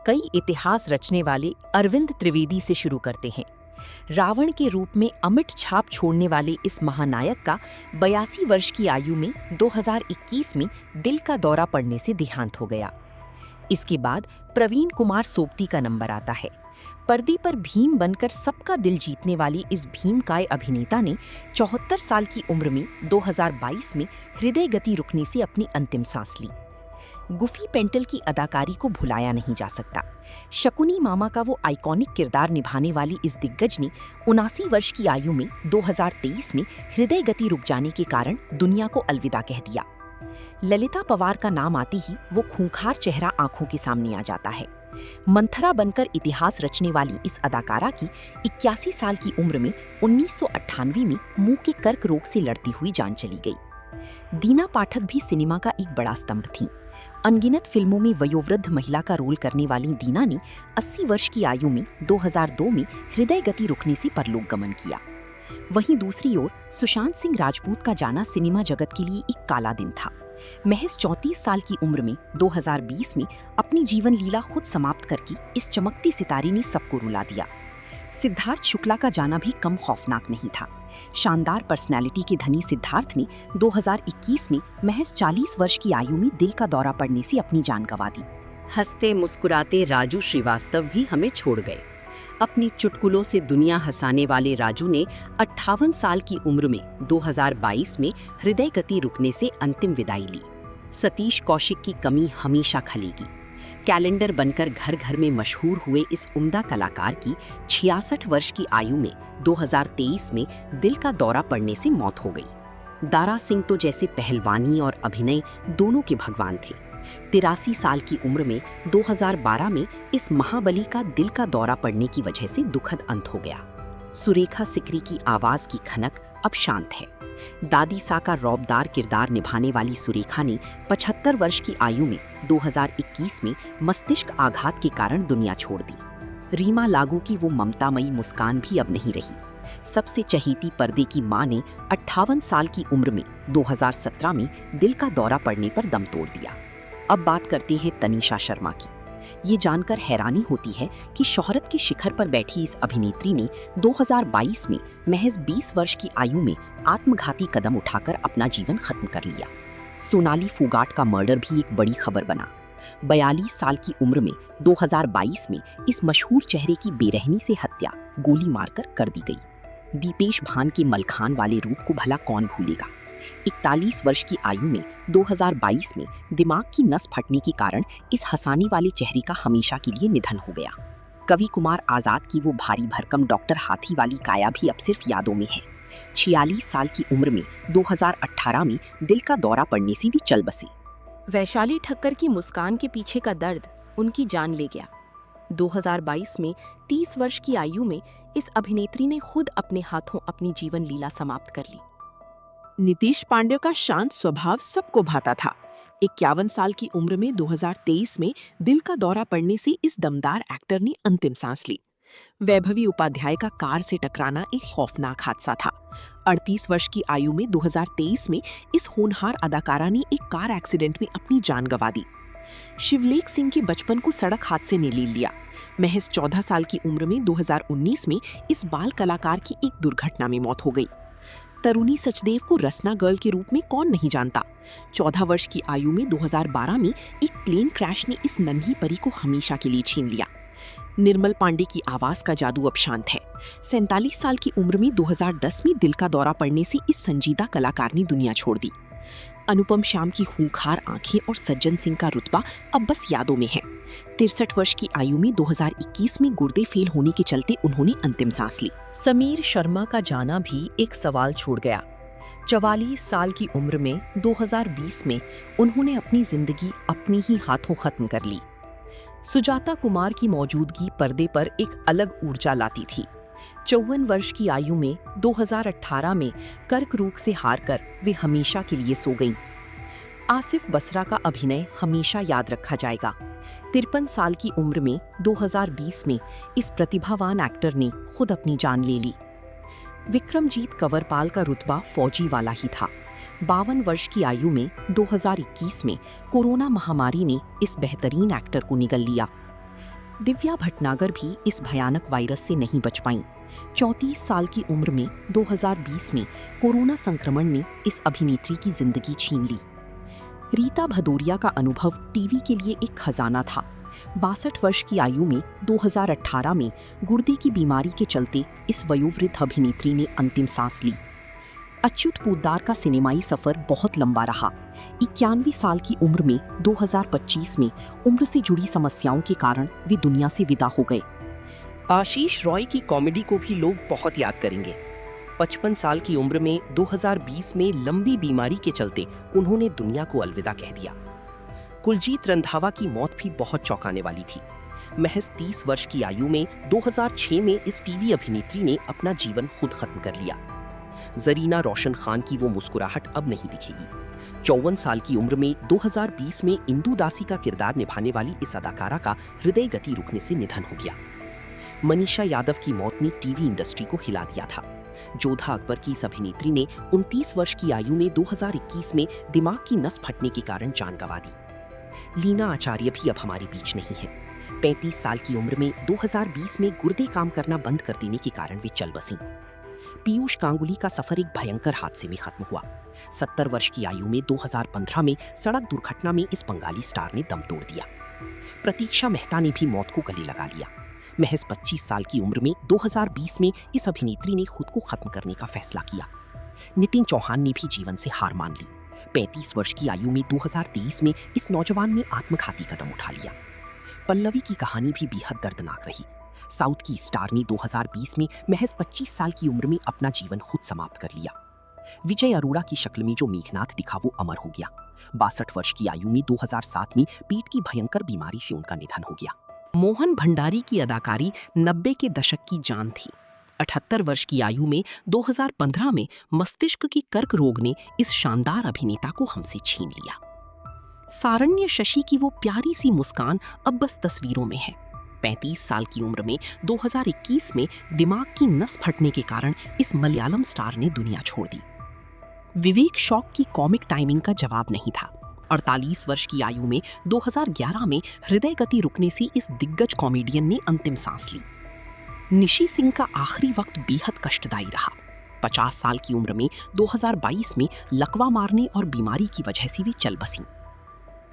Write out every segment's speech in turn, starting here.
कई इतिहास रचने वाले अरविंद त्रिवेदी से शुरू करते हैं। रावण के रूप में अमिट छाप छोड़ने वाले इस महानायक का 82 वर्ष की आयु में 2021 में दिल का दौरा पड़ने से देहांत हो गया। इसके बाद प्रवीण कुमार सोपती का नंबर आता है। पर्दे पर भीम बनकर सबका दिल जीतने वाली इस भीमकाय अभिनेता ने 74 साल की उम्र में 2022 में हृदय गति रुकने से अपनी अंतिम सांस ली। गुफी पेंटल की अदाकारी को भुलाया नहीं जा सकता। शकुनी मामा का वो आइकॉनिक किरदार निभाने वाली इस दिग्गज ने 79 वर्ष की आयु में 2023 में हृदय गति रुक जाने के कारण दुनिया को अलविदा कह दिया। ललिता पवार का नाम आते ही वो खूंखार चेहरा आंखों के सामने आ जाता है। मंथरा बनकर इतिहास रचने वाली इस अदाकारा की 81 साल की उम्र में 1998 में मुंह के कर्क रोग से लड़ती हुई जान चली गई। दीना पाठक भी सिनेमा का एक बड़ा स्तंभ थी। अनगिनत फिल्मों में वयोवृद्ध महिला का रोल करने वाली दीना ने 80 वर्ष की आयु में 2002 में हृदय गति रुकने से परलोक गमन किया। वहीं दूसरी ओर सुशांत सिंह राजपूत का जाना सिनेमा जगत के लिए एक काला दिन था। महज 34 साल की उम्र में 2020 में अपनी जीवन लीला खुद समाप्त करके इस चमकती सितारे ने सबको रुला दिया। सिद्धार्थ शुक्ला का जाना भी कम खौफनाक नहीं था। शानदार पर्सनैलिटी के धनी सिद्धार्थ ने 2021 में महज 40 वर्ष की आयु में दिल का दौरा पड़ने से अपनी जान गंवा दी। हंसते मुस्कुराते राजू श्रीवास्तव भी हमें छोड़ गए। अपनी चुटकुलों से दुनिया हंसाने वाले राजू ने 58 साल की उम्र में 2022 में हृदय गति रुकने से अंतिम विदाई ली। सतीश कौशिक की कमी हमेशा खलेगी। कैलेंडर बनकर घर घर में मशहूर हुए इस उम्दा कलाकार की 66 वर्ष की आयु में 2023 में दिल का दौरा पड़ने से मौत हो गई। दारा सिंह तो जैसे पहलवानी और अभिनय दोनों के भगवान थे। 83 साल की उम्र में 2012 में इस महाबली का दिल का दौरा पड़ने की वजह से दुखद अंत हो गया। सुरेखा सिकरी की आवाज की खनक अब शांत है। दादी सा का रौबदार किरदार निभाने वाली सुरेखा ने 75 वर्ष की आयु में 2021 में मस्तिष्क आघात के कारण दुनिया छोड़ दी। रीमा लागू की वो ममतामयी मुस्कान भी अब नहीं रही। सबसे चहेती पर्दे की मां ने 58 साल की उम्र में 2017 में दिल का दौरा पड़ने पर दम तोड़ दिया। अब बात करते हैं तनीषा शर्मा की। ये जानकर हैरानी होती है कि शोहरत के शिखर पर बैठी इस अभिनेत्री ने 2022 में महज 20 वर्ष की आयु में आत्मघाती कदम उठाकर अपना जीवन खत्म कर लिया। सोनाली फोगाट का मर्डर भी एक बड़ी खबर बना। 42 साल की उम्र में 2022 में इस मशहूर चेहरे की बेरहमी से हत्या गोली मारकर कर दी गई। दीपेश भान के मलखान वाले रूप को भला कौन भूलेगा। 41 वर्ष की आयु में 2022 में दिमाग की नस फटने के कारण इस हंसाने वाले चेहरे का हमेशा के लिए निधन हो गया। कवि कुमार आजाद की वो भारी भरकम डॉक्टर हाथी वाली काया भी अब सिर्फ यादों में है। 46 साल की उम्र में 2018 में दिल का दौरा पड़ने से भी चल बसे। वैशाली ठक्कर की मुस्कान के पीछे का दर्द उनकी जान ले गया। 2022 में 30 वर्ष की आयु में इस अभिनेत्री ने खुद अपने हाथों अपनी जीवन लीला समाप्त कर ली। नीतीश पांडे का शांत स्वभाव सबको भाता था। 51 साल की उम्र में 2023 में दिल का दौरा पड़ने से इस दमदार एक्टर ने अंतिम सांस ली। वैभवी उपाध्याय का कार से टकराना एक खौफनाक हादसा था। 38 वर्ष की आयु में 2023 में इस होनहार अदाकारा ने एक कार एक्सीडेंट में अपनी जान गंवा दी। शिवलेख सिंह के बचपन को सड़क हादसे ने ले लिया। महज 14 साल की उम्र में 2019 में इस बाल कलाकार की एक दुर्घटना में मौत हो गई। तरुणी सचदेव को रसना गर्ल के रूप में कौन नहीं जानता। 14 वर्ष की आयु में 2012 में एक प्लेन क्रैश ने इस नन्ही परी को हमेशा के लिए छीन लिया। निर्मल पांडे की आवाज का जादू अब शांत है। 47 साल की उम्र में 2010 में दिल का दौरा पड़ने से इस संजीदा कलाकार ने दुनिया छोड़ दी। अनुपम श्याम की खूंखार आंखें और सज्जन सिंह का रुतबा अब बस यादों में है। 63 वर्ष की आयु में 2021 में गुर्दे फेल होने के चलते उन्होंने अंतिम सांस ली। समीर शर्मा का जाना भी एक सवाल छोड़ गया। 44 साल की उम्र में 2020 में उन्होंने अपनी जिंदगी अपने ही हाथों खत्म कर ली। सुजाता कुमार की मौजूदगी पर्दे पर एक अलग ऊर्जा लाती थी। 54 वर्ष की आयु में 2018 में कर्क रोग से हारकर वे हमेशा के लिए सो गईं। आसिफ बसरा का अभिनय हमेशा याद रखा जाएगा। 53 साल की उम्र में 2020 में इस प्रतिभावान एक्टर ने खुद अपनी जान ले ली। विक्रमजीत कंवरपाल का रुतबा फौजी वाला ही था। 52 वर्ष की आयु में 2021 में कोरोना महामारी ने इस बेहतरीन एक्टर को निगल लिया। दिव्या भटनागर भी इस भयानक वायरस से नहीं बच पाईं। 34 साल की उम्र में 2020 में कोरोना संक्रमण ने इस अभिनेत्री की जिंदगी छीन ली। रीता भदौरिया का अनुभव टीवी के लिए एक खजाना था। 62 वर्ष की आयु में 2018 में गुर्दे की बीमारी के चलते इस वयोवृद्ध अभिनेत्री ने अंतिम सांस ली। अच्युत पोद्दार का सिनेमाई सफर बहुत लंबा रहा। 91 साल की उम्र में 2025 में उम्र से जुड़ी समस्याओं के कारण वे दुनिया से विदा हो गए। आशीष रॉय की कॉमेडी को भी लोग बहुत याद करेंगे। 55 साल की उम्र में 2020 में लंबी बीमारी के चलते उन्होंने दुनिया को अलविदा कह दिया। कुलजीत रंधावा की मौत भी बहुत चौंकाने वाली थी। महज 30 वर्ष की आयु में 2006 में इस टीवी अभिनेत्री ने अपना जीवन खुद खत्म कर लिया। जरीना रोशन खान की वो मुस्कुराहट अब नहीं दिखेगी। 54 साल की उम्र में 2020 में इंदु दासी का किरदार निभाने वाली इस अदाकारा का हृदय गति रुकने से निधन हो गया। मनीषा यादव की मौत ने टीवी इंडस्ट्री को हिला दिया था। जोधा अकबर की इस अभिनेत्री ने 29 वर्ष की आयु में 2021 में दिमाग की नस फटने के कारण जान गंवा दी। लीना आचार्य भी अब हमारे बीच नहीं है। 35 साल की उम्र में 2020 में गुर्दे काम करना बंद कर देने के कारण वे चल बसीं। पीयूष गांगुली का सफर एक भयंकर हादसे में खत्म हुआ। 70 वर्ष की आयु में 2015 में सड़क दुर्घटना में इस बंगाली स्टार ने दम तोड़ दिया। प्रतीक्षा मेहता ने भी मौत को गले लगा लिया। महज 25 साल की उम्र में 2020 में इस अभिनेत्री ने खुद को खत्म करने का फैसला किया। नितिन चौहान ने भी जीवन से हार मान ली। 35 वर्ष की आयु में 2023 में इस नौजवान ने आत्मघाती कदम उठा लिया। पल्लवी की कहानी भी बेहद दर्दनाक रही। साउथ की स्टार ने 2020 में महज 25 साल की उम्र में अपना जीवन खुद समाप्त कर लिया। विजय अरोड़ा की शक्ल में जो मेघनाथ दिखा वो अमर हो गया। 62 वर्ष की आयु में 2007 में पीठ की भयंकर बीमारी से उनका निधन हो गया। मोहन भंडारी की अदाकारी 90 के दशक की जान थी। 78 वर्ष की आयु में 2015 में मस्तिष्क की कर्क रोग ने इस शानदार अभिनेता को हमसे छीन लिया। सारण्य शशि की वो प्यारी सी मुस्कान अब बस तस्वीरों में है। 35 साल की उम्र में 2021 में दिमाग की नस फटने के कारण इस मलयालम स्टार ने दुनिया छोड़ दी। विवेक शॉक की कॉमिक टाइमिंग का जवाब नहीं था। 48 वर्ष की आयु में 2011 में हृदय गति रुकने से इस दिग्गज कॉमेडियन ने अंतिम सांस ली। निशी सिंह का आखिरी वक्त बेहद कष्टदायी रहा। 50 साल की उम्र में 2022 में लकवा मारने और बीमारी की वजह से वे चल बसीं।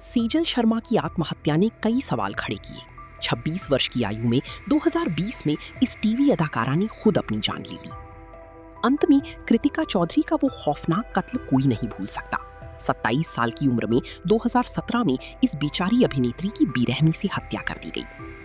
सेजल शर्मा की आत्महत्या ने कई सवाल खड़े किए। 26 वर्ष की आयु में 2020 में इस टीवी अदाकारा ने खुद अपनी जान ले ली। अंत में कृतिका चौधरी का वो खौफनाक कत्ल कोई नहीं भूल सकता। 27 साल की उम्र में 2017 में इस बेचारी अभिनेत्री की बेरहमी से हत्या कर दी गई।